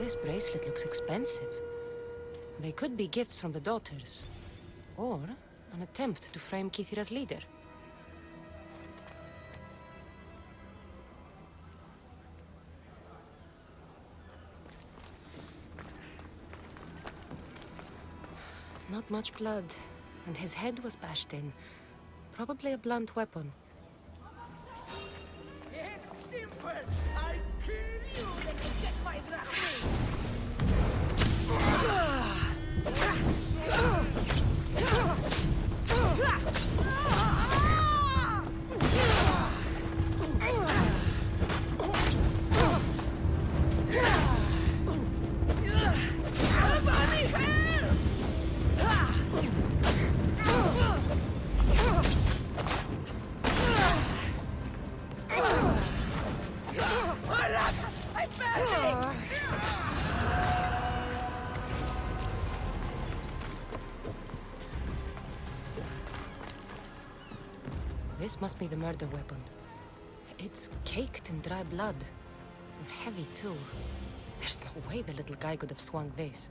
This bracelet looks expensive. They could be gifts from the daughters, or an attempt to frame Kithira's leader. Not much blood, and his head was bashed in. Probably a blunt weapon. It's simple. I kill you, then you get my drachma. This must be the murder weapon. It's caked in dry blood. And heavy, too. There's no way the little guy could have swung this.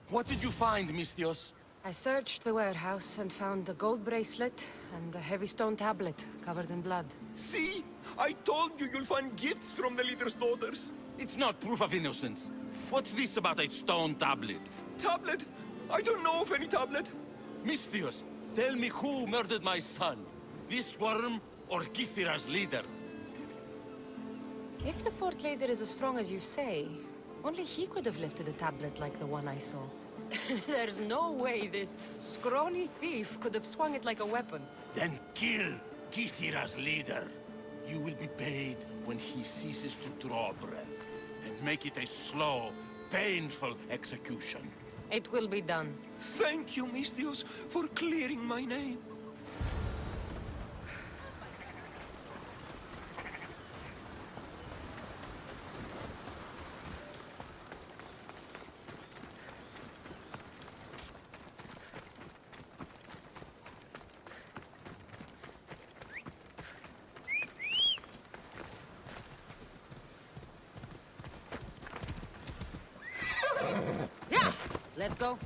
What did you find, Mistios? I searched the warehouse and found a gold bracelet and a heavy stone tablet covered in blood. See? I told you you'll find gifts from the leader's daughters. It's not proof of innocence. What's this about a stone tablet? Tablet? I don't know of any tablet. Mistios, tell me who murdered my son. This worm or Kithira's leader? If the fort leader is as strong as you say, only he could have lifted a tablet like the one I saw. There's no way this scrawny thief could have swung it like a weapon. Then kill Kithira's leader. You will be paid when he ceases to draw breath. And make it a slow, painful execution. It will be done. Thank you, Mistios, for clearing my name. Let's go.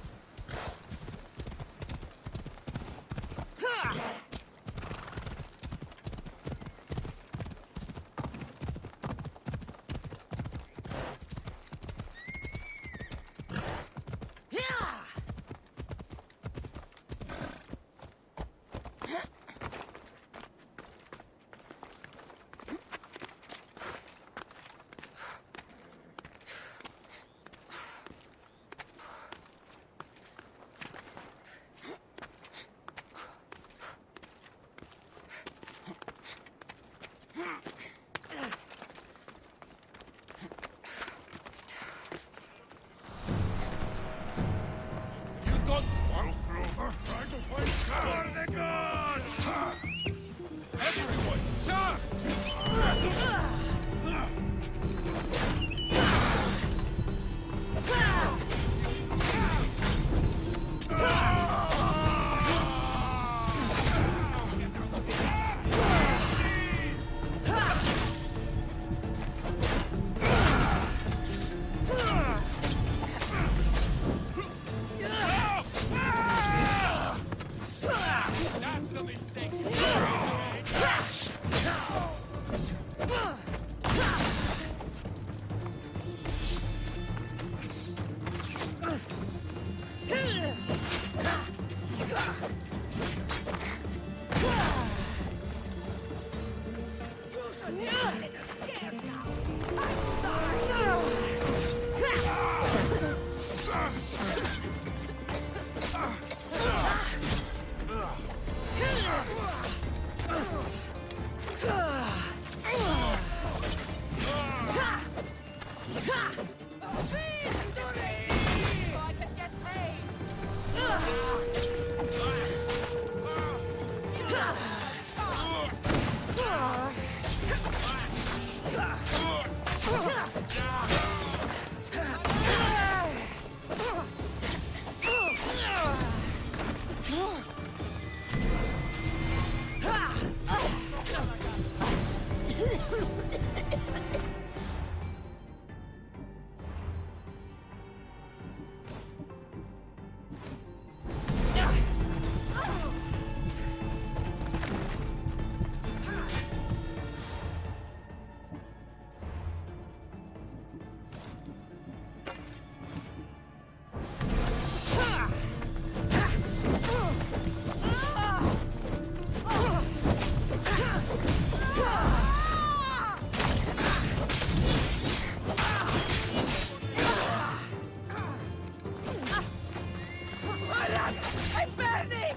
I'm burning!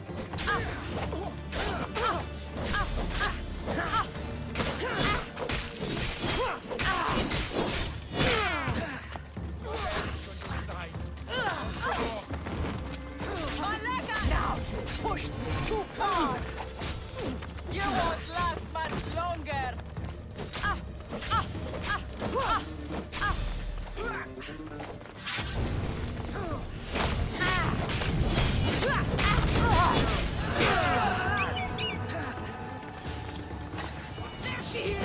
Now you pushed me too far! You won't last much longer! There she is!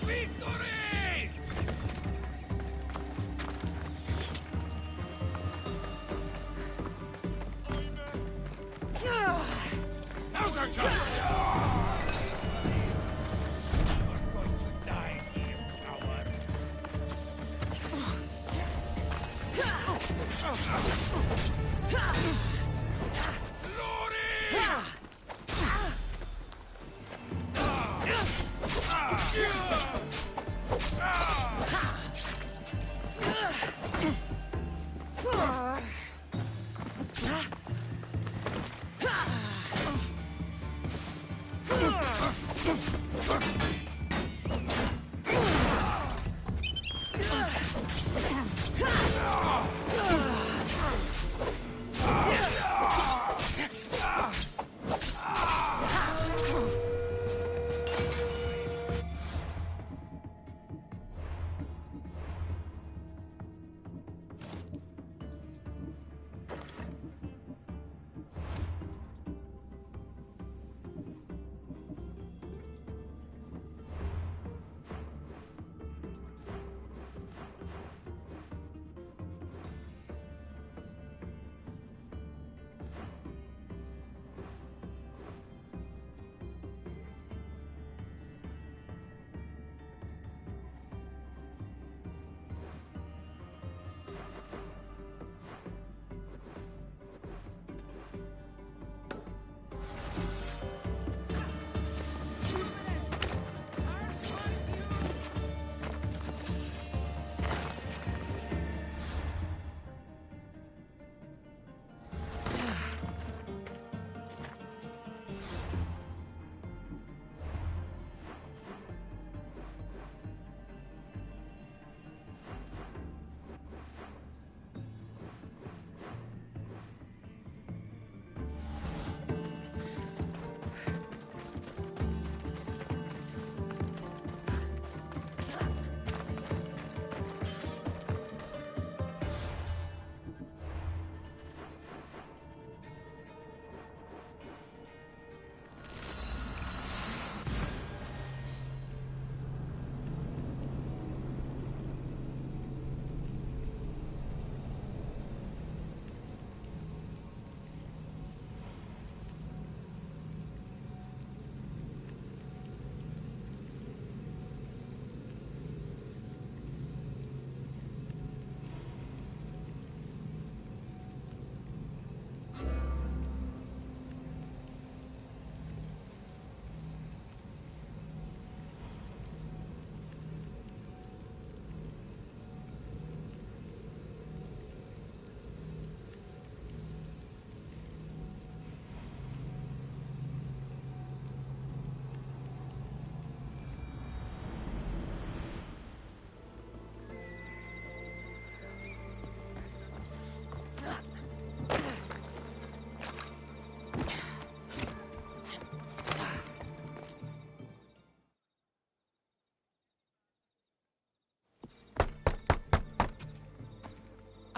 Victory! Now's our chance! Die here, coward! Glory!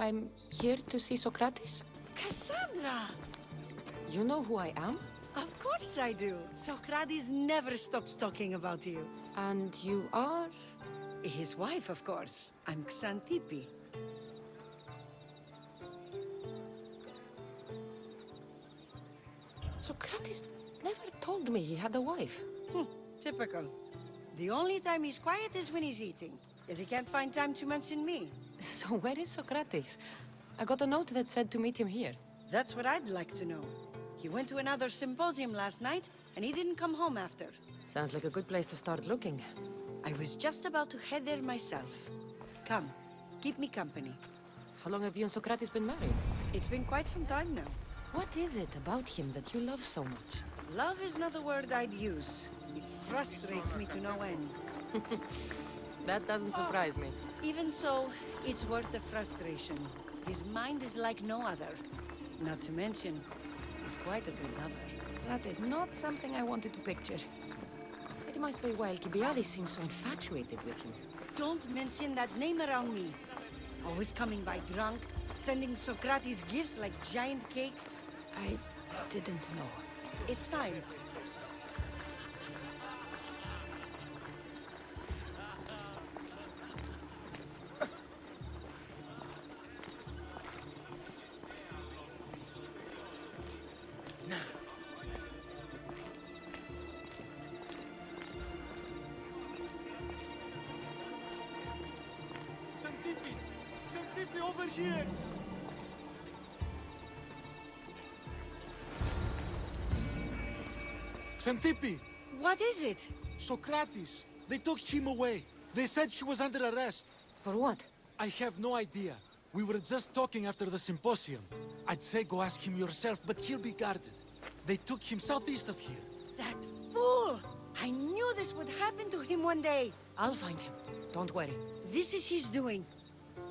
I'm here to see Socrates. Cassandra! You know who I am? Of course I do. Socrates never stops talking about you. And you are? His wife, of course. I'm Xanthippe. Socrates never told me he had a wife. Typical. The only time he's quiet is when he's eating. If he can't find time to mention me. So where is Socrates? I got a note that said to meet him here. That's what I'd like to know. He went to another symposium last night, and he didn't come home after. Sounds like a good place to start looking. I was just about to head there myself. Come, keep me company. How long have you and Socrates been married? It's been quite some time now. What is it about him that you love so much? Love is not the word I'd use. He frustrates me to no end. That doesn't surprise me. Even so, it's worth the frustration. His mind is like no other. Not to mention, he's quite a good lover. That is not something I wanted to picture. It must be why Alcibiades seems so infatuated with him. Don't mention that name around me. Always coming by drunk, sending Socrates gifts like giant cakes. I didn't know. It's fine. Xanthippe! Xanthippe, over here! Xanthippe! What is it? Socrates! They took him away. They said he was under arrest. For what? I have no idea. We were just talking after the symposium. I'd say go ask him yourself, but he'll be guarded. They took him southeast of here. That fool! I knew this would happen to him one day. I'll find him. Don't worry. This is his doing.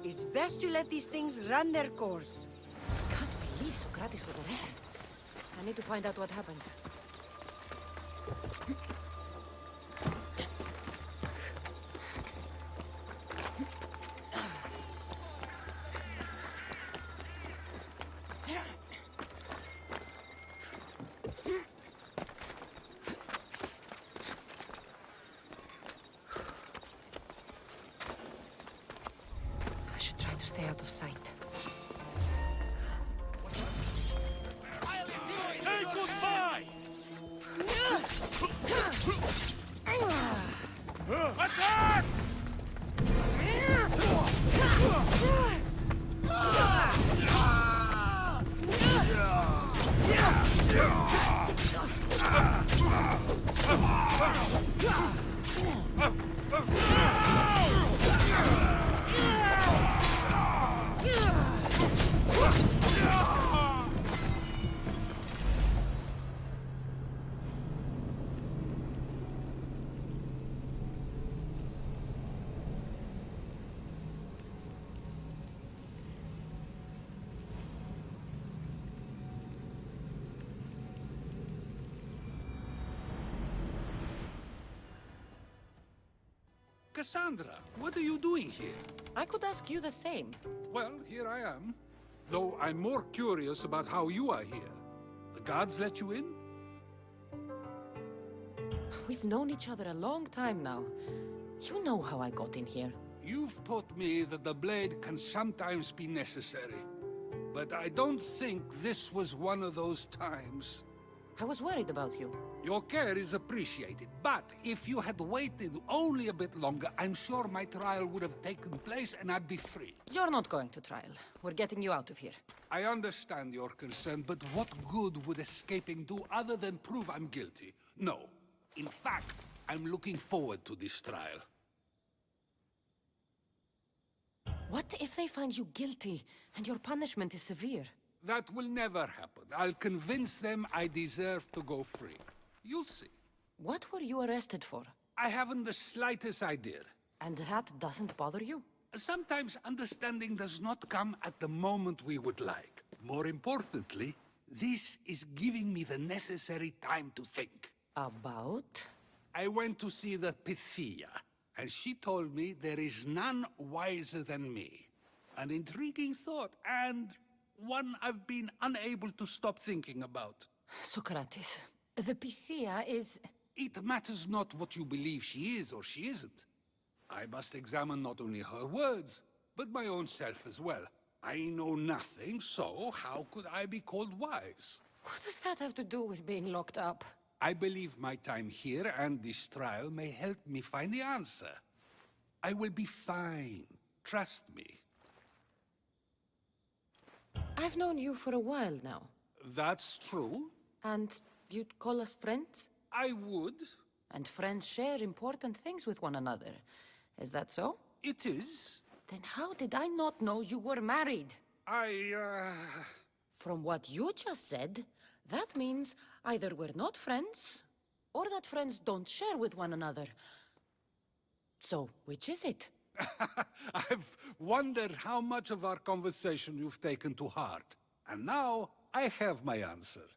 It's best to let these things run their course. I can't believe Socrates was arrested. I need to find out what happened. I should try to stay out of sight. Hey, goodbye! Attack! Cassandra, what are you doing here? I could ask you the same. Well, here I am. Though I'm more curious about how you are here. The guards let you in? We've known each other a long time now. You know how I got in here. You've taught me that the blade can sometimes be necessary. But I don't think this was one of those times. I was worried about you. Your care is appreciated, but if you had waited only a bit longer, I'm sure my trial would have taken place and I'd be free. You're not going to trial. We're getting you out of here. I understand your concern, but what good would escaping do other than prove I'm guilty? No. In fact, I'm looking forward to this trial. What if they find you guilty and your punishment is severe? That will never happen. I'll convince them I deserve to go free. You'll see. What were you arrested for? I haven't the slightest idea. And that doesn't bother you? Sometimes understanding does not come at the moment we would like. More importantly, this is giving me the necessary time to think. About? I went to see the Pythia, and she told me there is none wiser than me. An intriguing thought, and one I've been unable to stop thinking about. Socrates, the Pythia is... It matters not what you believe she is or she isn't. I must examine not only her words, but my own self as well. I know nothing, so how could I be called wise? What does that have to do with being locked up? I believe my time here and this trial may help me find the answer. I will be fine. Trust me. I've known you for a while now. That's true. And you'd call us friends? I would. And friends share important things with one another. Is that so? It is. Then how did I not know you were married? From what you just said, that means either we're not friends, or that friends don't share with one another. So, which is it? I've wondered how much of our conversation you've taken to heart. And now, I have my answer.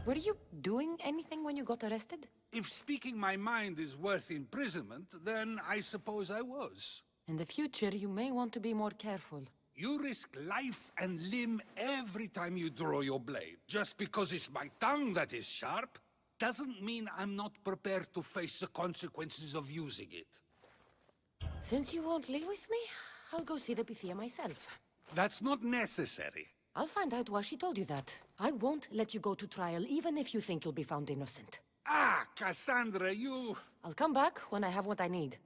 Were you doing anything when you got arrested? If speaking my mind is worth imprisonment, then I suppose I was. In the future, you may want to be more careful. You risk life and limb every time you draw your blade. Just because it's my tongue that is sharp, doesn't mean I'm not prepared to face the consequences of using it. Since you won't leave with me, I'll go see the Pythia myself. That's not necessary. I'll find out why she told you that. I won't let you go to trial, even if you think you'll be found innocent. Ah, Cassandra, you... I'll come back when I have what I need.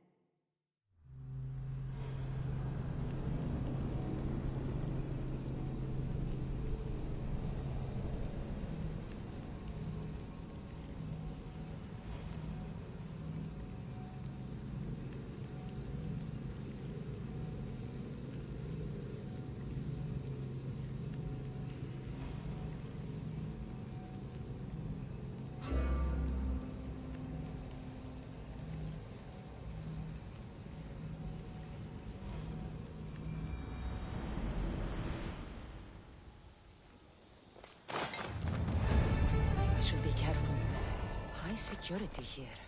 Should be careful. High security here.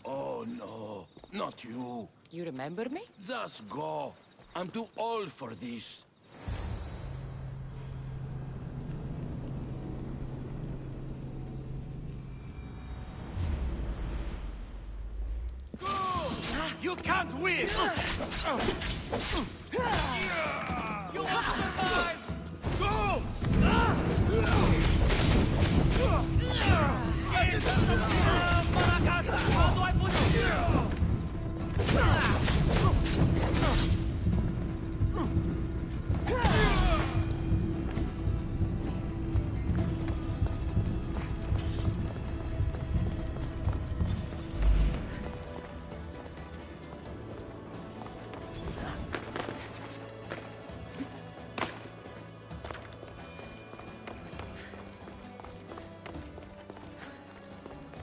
Oh no, not you. You remember me? Just go. I'm too old for this. You can't win! You will survive! Go! Maracas! How do I put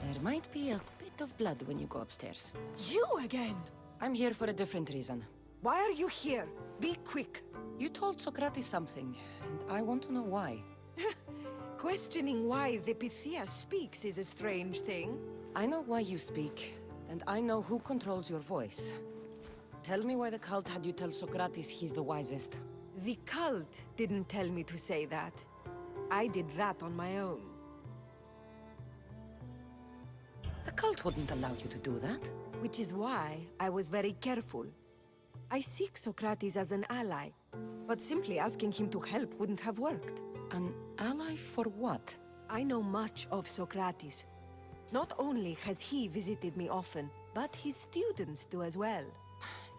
There might be a bit of blood when you go upstairs. You again? I'm here for a different reason. Why are you here? Be quick. You told Socrates something, and I want to know why. Questioning why the Pythia speaks is a strange thing. I know why you speak, and I know who controls your voice. Tell me why the cult had you tell Socrates he's the wisest. The cult didn't tell me to say that. I did that on my own. The cult wouldn't allow you to do that. Which is why I was very careful. I seek Socrates as an ally, but simply asking him to help wouldn't have worked. An ally for what? I know much of Socrates. Not only has he visited me often, but his students do as well.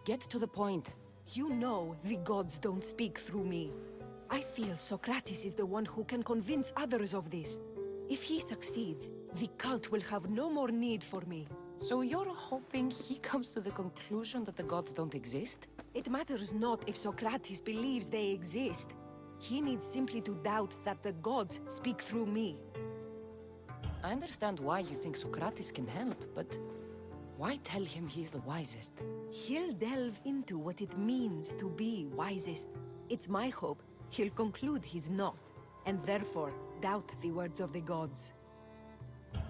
Get to the point. You know the gods don't speak through me. I feel Socrates is the one who can convince others of this. If he succeeds, the cult will have no more need for me. So you're hoping he comes to the conclusion that the gods don't exist? It matters not if Socrates believes they exist. He needs simply to doubt that the gods speak through me. I understand why you think Socrates can help, but why tell him he's the wisest? He'll delve into what it means to be wisest. It's my hope he'll conclude he's not, and therefore doubt the words of the gods.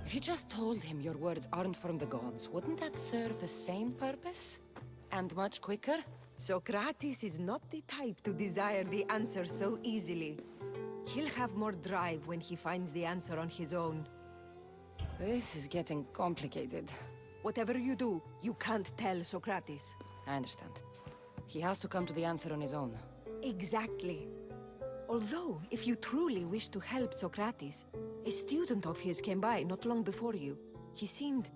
If you just told him your words aren't from the gods, wouldn't that serve the same purpose? And much quicker? Socrates is not the type to desire the answer so easily. He'll have more drive when he finds the answer on his own. This is getting complicated. Whatever you do, you can't tell Socrates. I understand. He has to come to the answer on his own. Exactly. Although, if you truly wish to help Socrates, a student of his came by not long before you. He seemed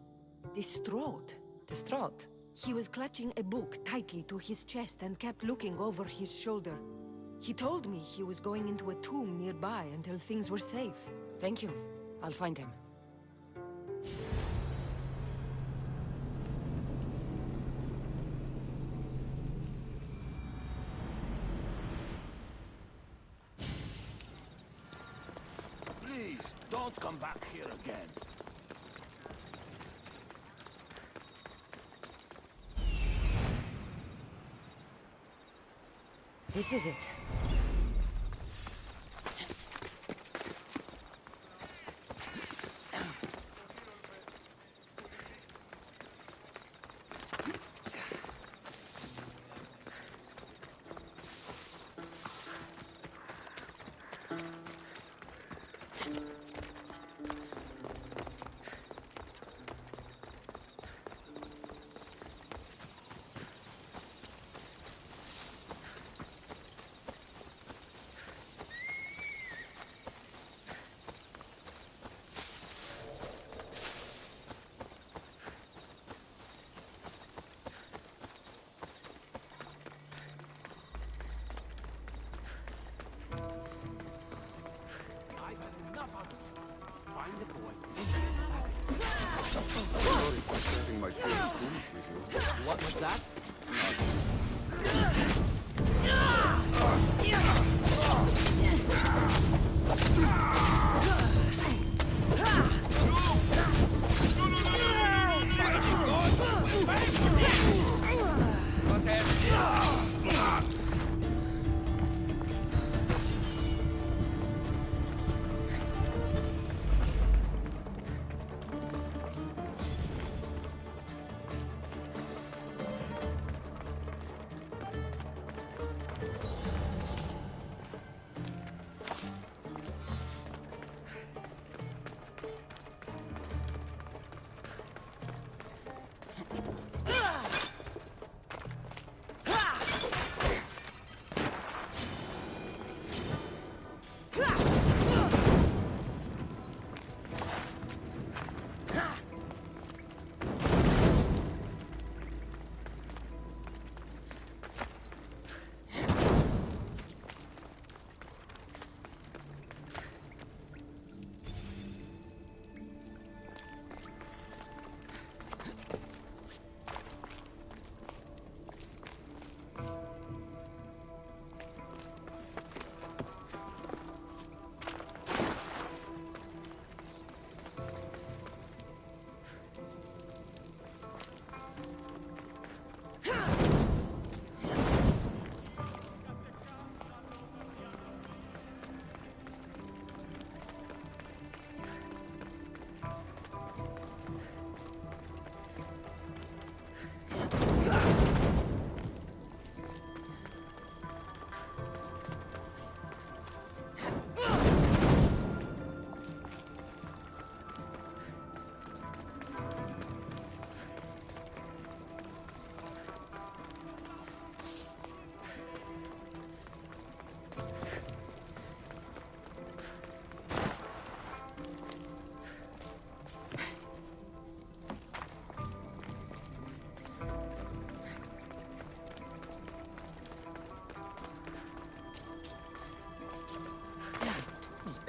distraught. Distraught? He was clutching a book tightly to his chest and kept looking over his shoulder. He told me he was going into a tomb nearby until things were safe. Thank you. I'll find him. Please, don't come back here again. This is it. Sorry for sharing my favorite foolish with you. What was that?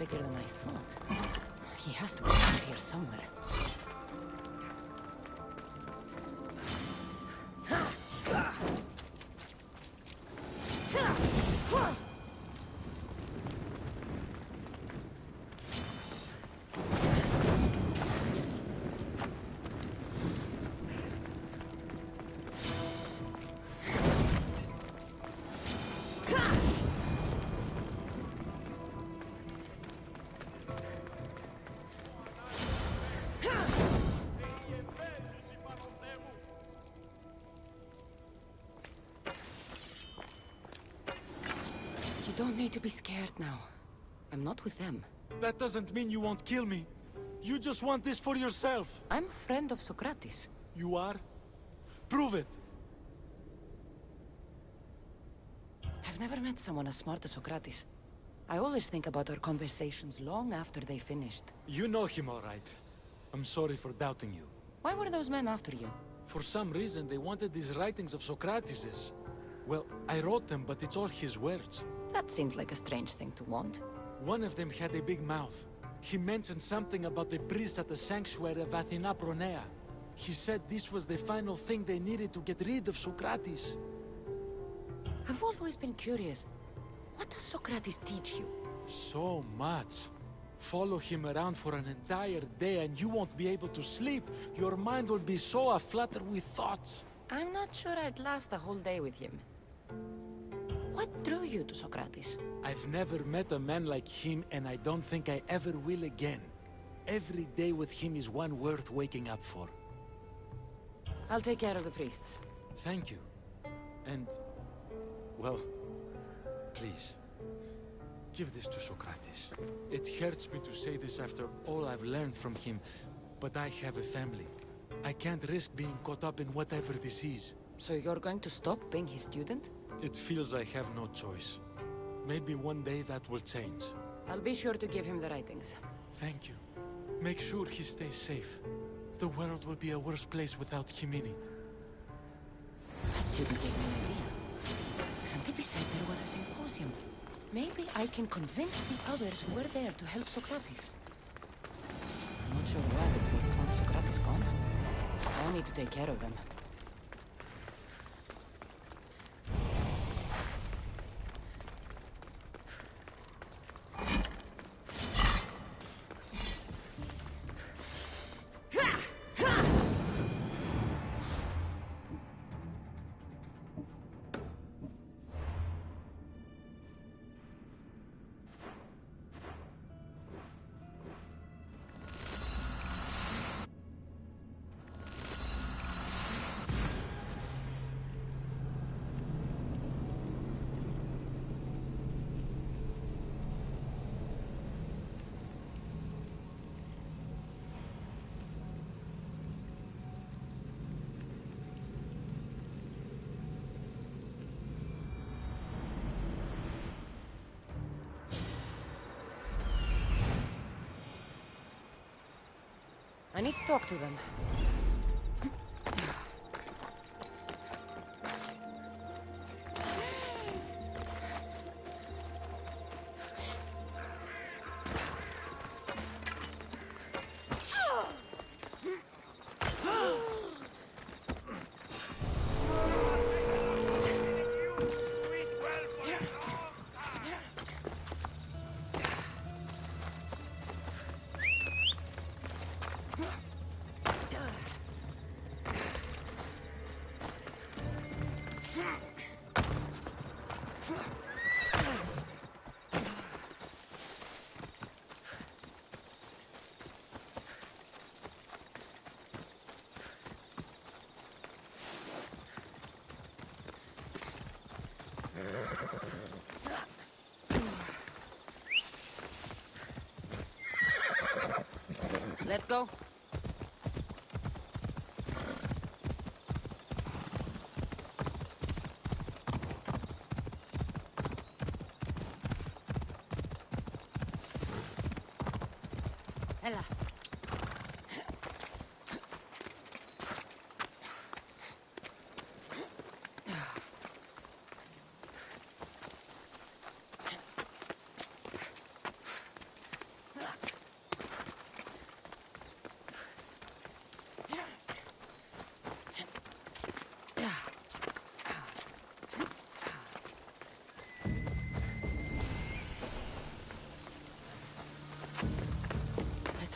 bigger than I thought. He has to be around here somewhere. You don't need to be scared now. I'm not with them. That doesn't mean you won't kill me. You just want this for yourself. I'm a friend of Socrates. You are? Prove it. I've never met someone as smart as Socrates. I always think about our conversations long after they finished. You know him all right. I'm sorry for doubting you. Why were those men after you? For some reason, they wanted these writings of Socrates's. Well, I wrote them, but it's all his words. That seems like a strange thing to want. One of them had a big mouth. He mentioned something about the priest at the sanctuary of Athena Pronea. He said this was the final thing they needed to get rid of Socrates. I've always been curious. What does Socrates teach you? So much. Follow him around for an entire day and you won't be able to sleep. Your mind will be so aflutter with thoughts. I'm not sure I'd last a whole day with him. What drew you to Socrates? I've never met a man like him, and I don't think I ever will again. Every day with him is one worth waking up for. I'll take care of the priests. Thank you. And, well, please, give this to Socrates. It hurts me to say this after all I've learned from him, but I have a family. I can't risk being caught up in whatever this is. So you're going to stop being his student? It feels I have no choice. Maybe one day that will change. I'll be sure to give him the writings. Thank you. Make sure he stays safe. The world will be a worse place without him in it. That student gave me an idea. Xantippe said there was a symposium. Maybe I can convince the others who were there to help Socrates. I'm not sure why the priests want Socrates gone. I need to take care of them. I need to talk to them. Let's go. Ella.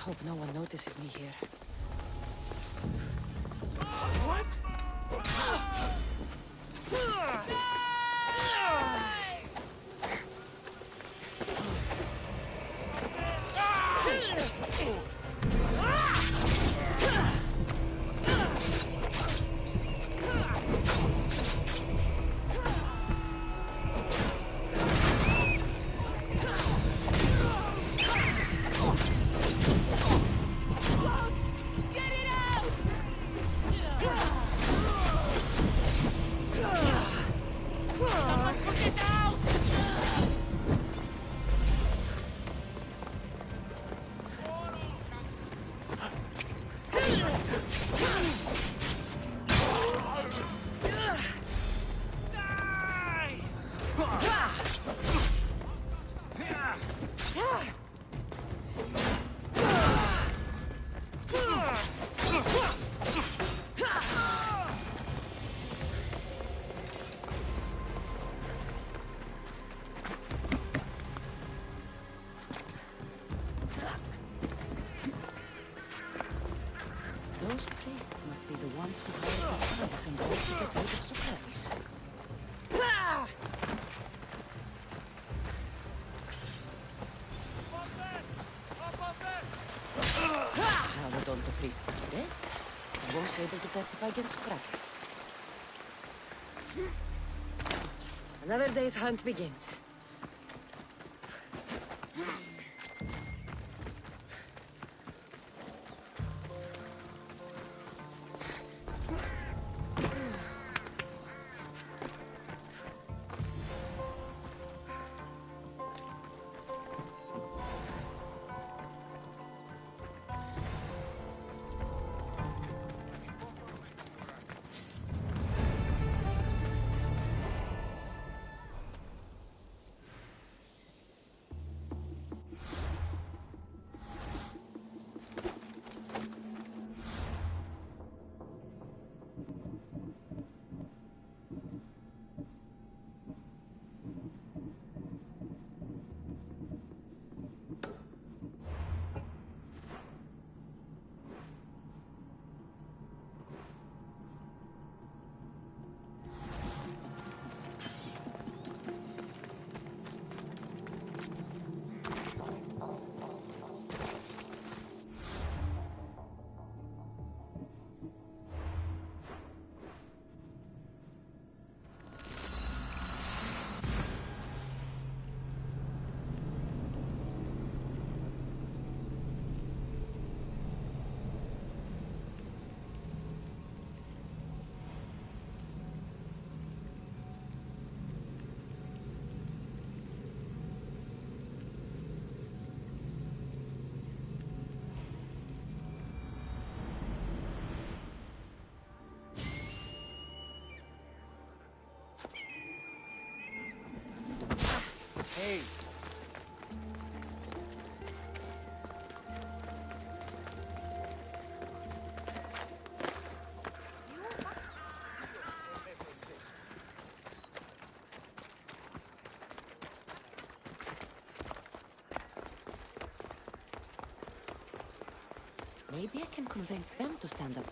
hope no one notices me here. Those priests must be the ones who hired the thugs and brought to get rid of Socrates. Now that all the priests are dead, I won't be able to testify against Socrates. Another day's hunt begins. Hey. Maybe I can convince them to stand up.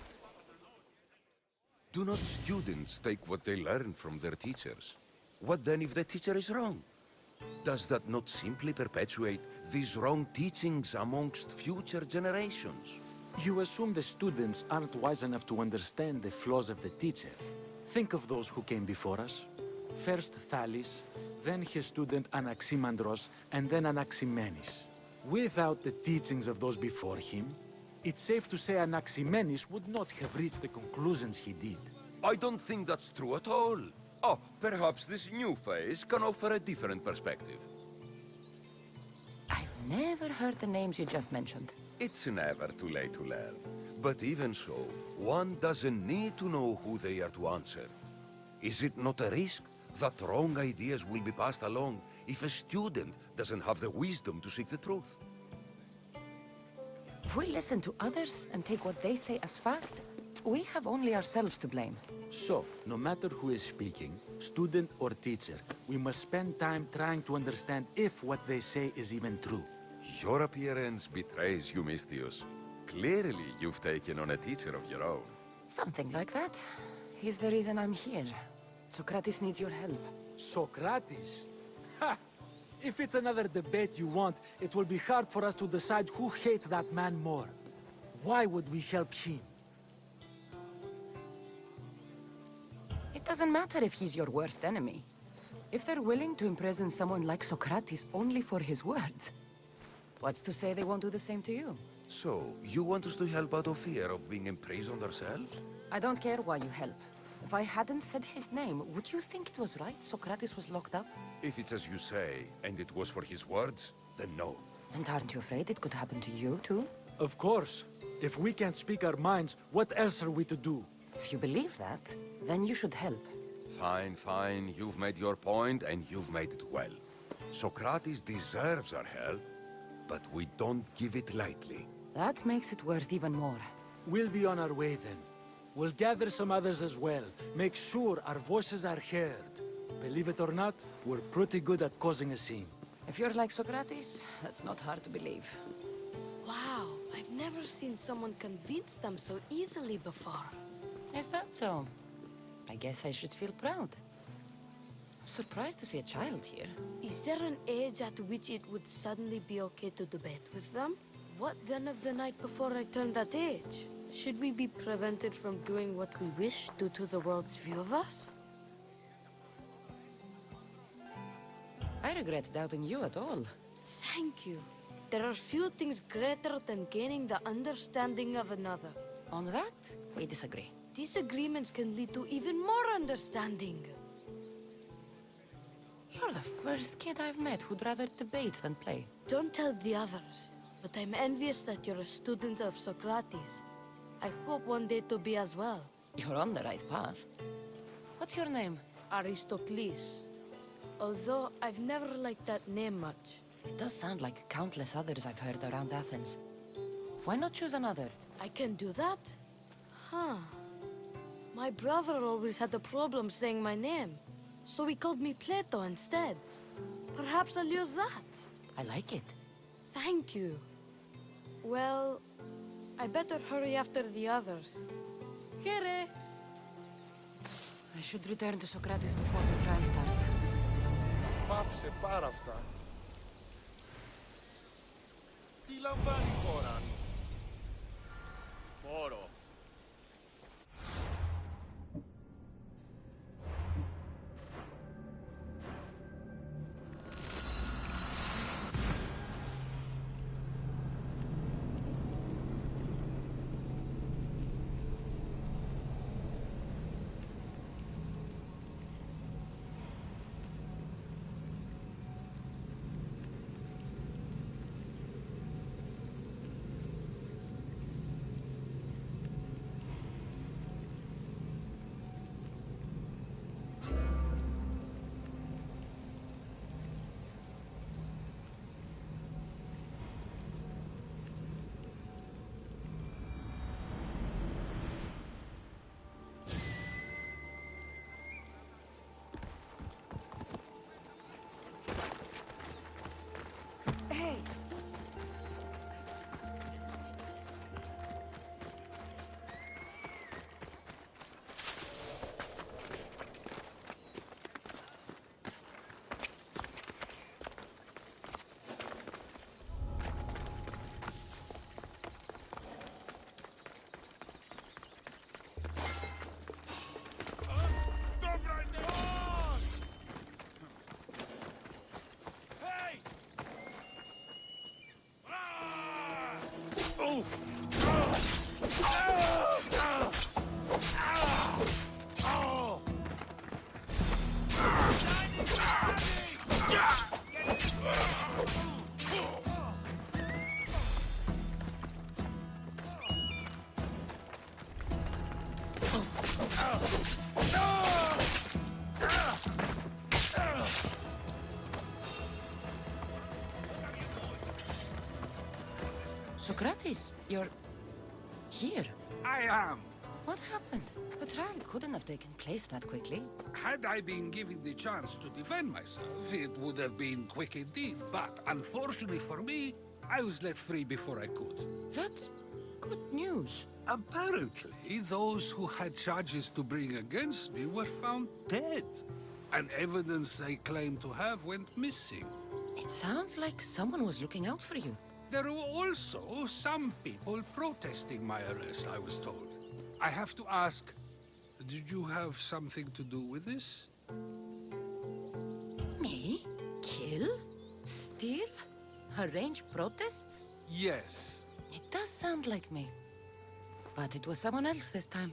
Do not students take what they learn from their teachers? What then if the teacher is wrong? Does that not simply perpetuate these wrong teachings amongst future generations? You assume the students aren't wise enough to understand the flaws of the teacher. Think of those who came before us. First Thales, then his student Anaximandros, and then Anaximenes. Without the teachings of those before him, it's safe to say Anaximenes would not have reached the conclusions he did. I don't think that's true at all. Oh, perhaps this new phase can offer a different perspective. I've never heard the names you just mentioned. It's never too late to learn. But even so, one doesn't need to know who they are to answer. Is it not a risk that wrong ideas will be passed along if a student doesn't have the wisdom to seek the truth? If we listen to others and take what they say as fact, we have only ourselves to blame. So, no matter who is speaking, student or teacher, we must spend time trying to understand if what they say is even true. Your appearance betrays you, Misthios. Clearly, you've taken on a teacher of your own. Something like that. He's the reason I'm here. Socrates needs your help. Socrates? Ha! If it's another debate you want, it will be hard for us to decide who hates that man more. Why would we help him? It doesn't matter if he's your worst enemy. If they're willing to imprison someone like Socrates only for his words, what's to say they won't do the same to you? So, you want us to help out of fear of being imprisoned ourselves? I don't care why you help. If I hadn't said his name, would you think it was right Socrates was locked up? If it's as you say, and it was for his words, then no. And aren't you afraid it could happen to you, too? Of course. If we can't speak our minds, what else are we to do? If you believe that, then you should help. Fine, fine. You've made your point, and you've made it well. Socrates deserves our help, but we don't give it lightly. That makes it worth even more. We'll be on our way then. We'll gather some others as well. Make sure our voices are heard. Believe it or not, we're pretty good at causing a scene. If you're like Socrates, that's not hard to believe. Wow, I've never seen someone convince them so easily before. Is that so? I guess I should feel proud. I'm surprised to see a child here. Is there an age at which it would suddenly be okay to debate with them? What then of the night before I turned that age? Should we be prevented from doing what we wish due to the world's view of us? I regret doubting you at all. Thank you. There are few things greater than gaining the understanding of another. On that, we disagree. Disagreements can lead to even more understanding. You're the first kid I've met who'd rather debate than play. Don't tell the others, but I'm envious that you're a student of Socrates. I hope one day to be as well. You're on the right path. What's your name? Aristocles. Although I've never liked that name much. It does sound like countless others I've heard around Athens. Why not choose another? I can do that? Huh. My brother always had a problem saying my name, so he called me Plato instead. Perhaps I'll use that. I like it. Thank you. Well, I better hurry after the others. Here. I should return to Socrates before the trial starts. Πάυσε πάρα αυτά. Τι λαμβάνει η χώρα? Πόρο. Socrates, you're here. I am. What happened? The trial couldn't have taken place that quickly. Had I been given the chance to defend myself, it would have been quick indeed. But unfortunately for me, I was let free before I could. That's good news. Apparently, those who had charges to bring against me were found dead. And evidence they claimed to have went missing. It sounds like someone was looking out for you. There were also some people protesting my arrest, I was told. I have to ask, did you have something to do with this? Me? Kill? Steal? Arrange protests? Yes. It does sound like me. But it was someone else this time.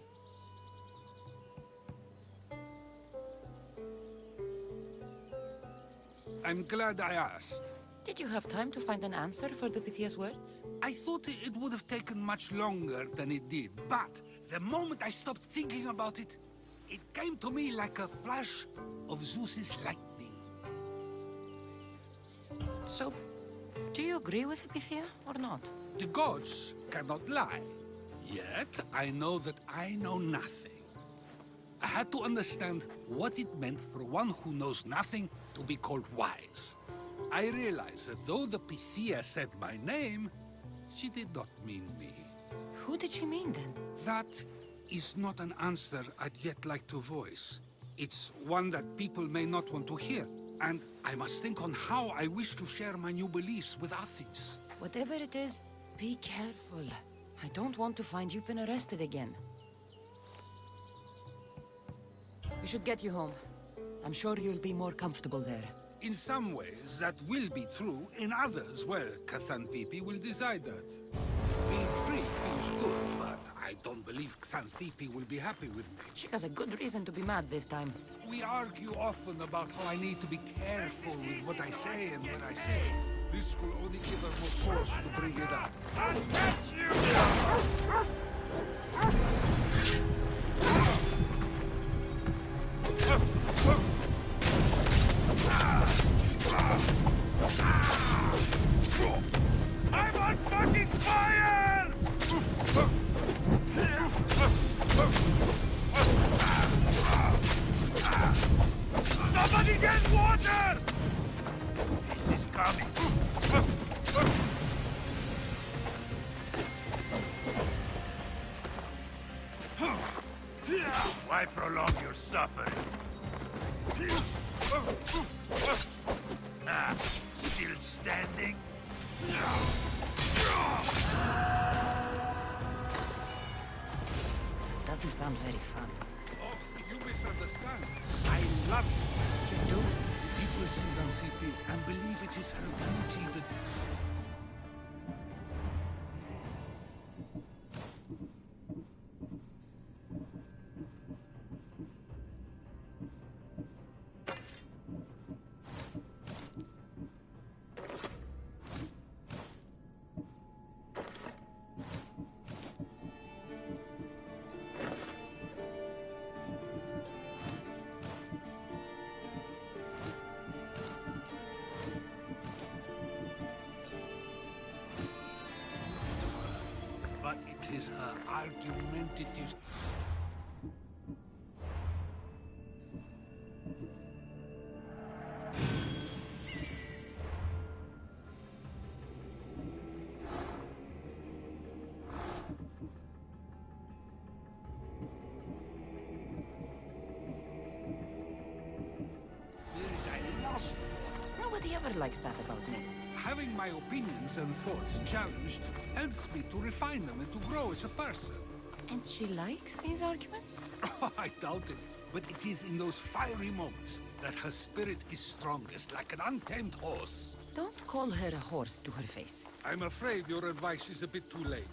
I'm glad I asked. Did you have time to find an answer for the Pythia's words? I thought it would have taken much longer than it did, but the moment I stopped thinking about it, it came to me like a flash of Zeus's lightning. So, do you agree with the Pythia or not? The gods cannot lie. Yet, I know that I know nothing. I had to understand what it meant for one who knows nothing to be called wise. I realized that though the Pythia said my name, she did not mean me. Who did she mean then? That is not an answer I'd yet like to voice. It's one that people may not want to hear, and I must think on how I wish to share my new beliefs with Athens. Whatever it is, be careful. I don't want to find you've been arrested again. We should get you home. I'm sure you'll be more comfortable there. In some ways, that will be true. In others, well, Xanthippe will decide that. Being free feels good, but I don't believe Xanthippe will be happy with me. She has a good reason to be mad this time. We argue often about how I need to be careful with what I say and what I say. This will only give her more force to bring it up. I'll catch you! I'm on fucking fire! Somebody get water! This is coming. Why prolong your suffering? Still standing? Doesn't sound very fun. Oh, you misunderstand. I love it. You do? People see Xanthippe and believe it is her beauty that... But it is her argumentative... I lost. Nobody ever likes that about me. Having my opinions and thoughts challenged helps me to refine them and to grow as a person. And she likes these arguments? I doubt it, but it is in those fiery moments that her spirit is strongest, like an untamed horse. Don't call her a horse to her face. I'm afraid your advice is a bit too late.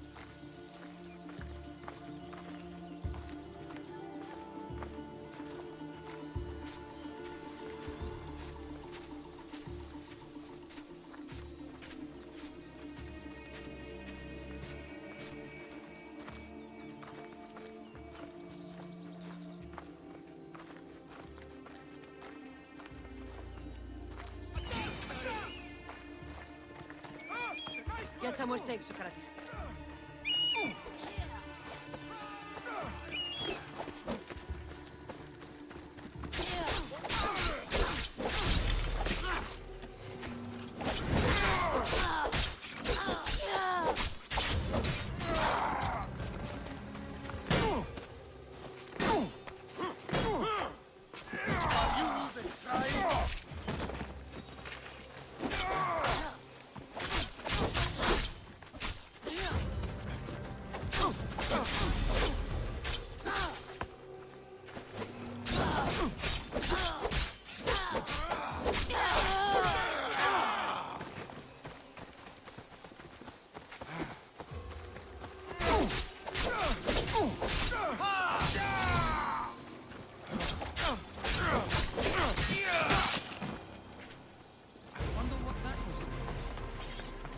Get somewhere safe, Socrates.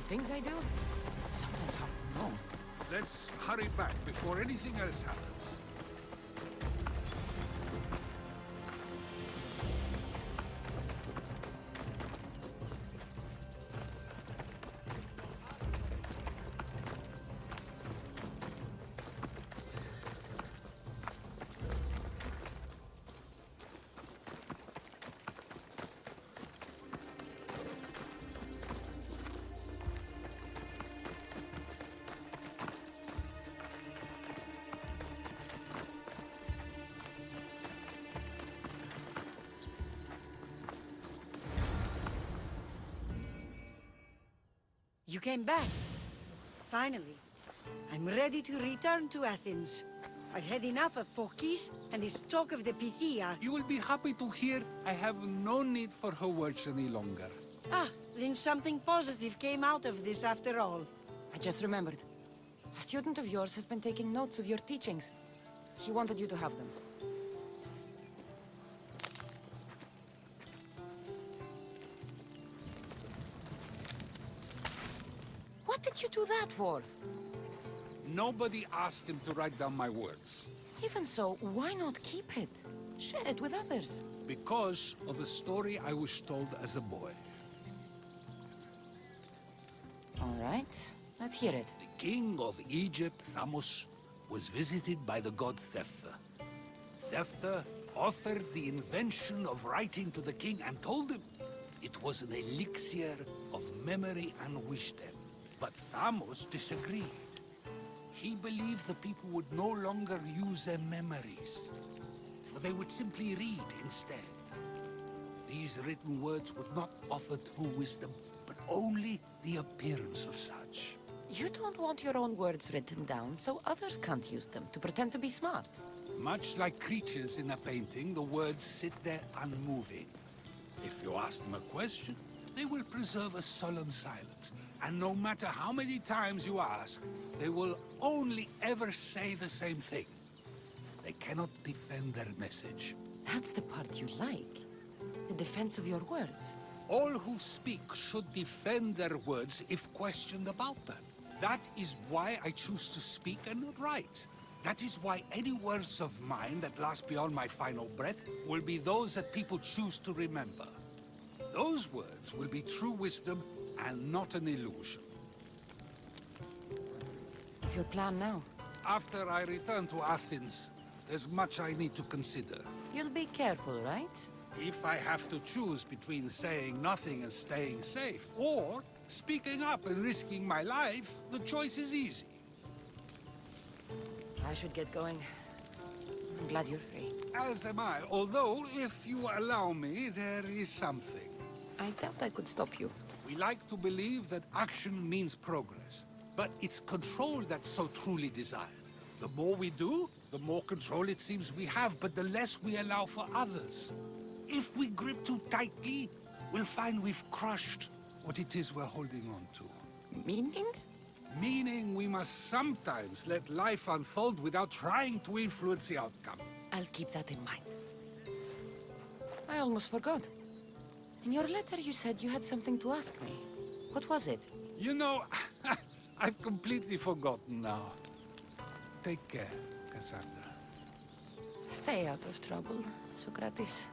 things I do, sometimes hard to know. Let's hurry back before anything else happens. You came back. Finally. I'm ready to return to Athens. I've had enough of Phokis and this talk of the Pythia. You will be happy to hear I have no need for her words any longer. Ah, then something positive came out of this after all. I just remembered. A student of yours has been taking notes of your teachings. He wanted you to have them. What did you do that for? Nobody asked him to write down my words. Even so, why not keep it? Share it with others. Because of a story I was told as a boy. All right, let's hear it. The king of Egypt, Thamos, was visited by the god Thephtha. Thephtha offered the invention of writing to the king and told him it was an elixir of memory and wisdom. But Thamos disagreed. He believed the people would no longer use their memories, for they would simply read instead. These written words would not offer true wisdom, but only the appearance of such. You don't want your own words written down, so others can't use them to pretend to be smart. Much like creatures in a painting, the words sit there unmoving. If you ask them a question, they will preserve a solemn silence. And no matter how many times you ask, they will only ever say the same thing. They cannot defend their message. That's the part you like. The defense of your words. All who speak should defend their words if questioned about them. That is why I choose to speak and not write. That is why any words of mine that last beyond my final breath will be those that people choose to remember. Those words will be true wisdom and not an illusion. What's your plan now? After I return to Athens, there's much I need to consider. You'll be careful, right? If I have to choose between saying nothing and staying safe, or speaking up and risking my life, the choice is easy. I should get going. I'm glad you're free. As am I, although, if you allow me, there is something. I doubt I could stop you. We like to believe that action means progress, but it's control that's so truly desired. The more we do, the more control it seems we have, but the less we allow for others. If we grip too tightly, we'll find we've crushed what it is we're holding on to. Meaning? Meaning we must sometimes let life unfold without trying to influence the outcome. I'll keep that in mind. I almost forgot. In your letter you said you had something to ask me. What was it? You know, I've completely forgotten now. Take care, Cassandra. Stay out of trouble, Socrates.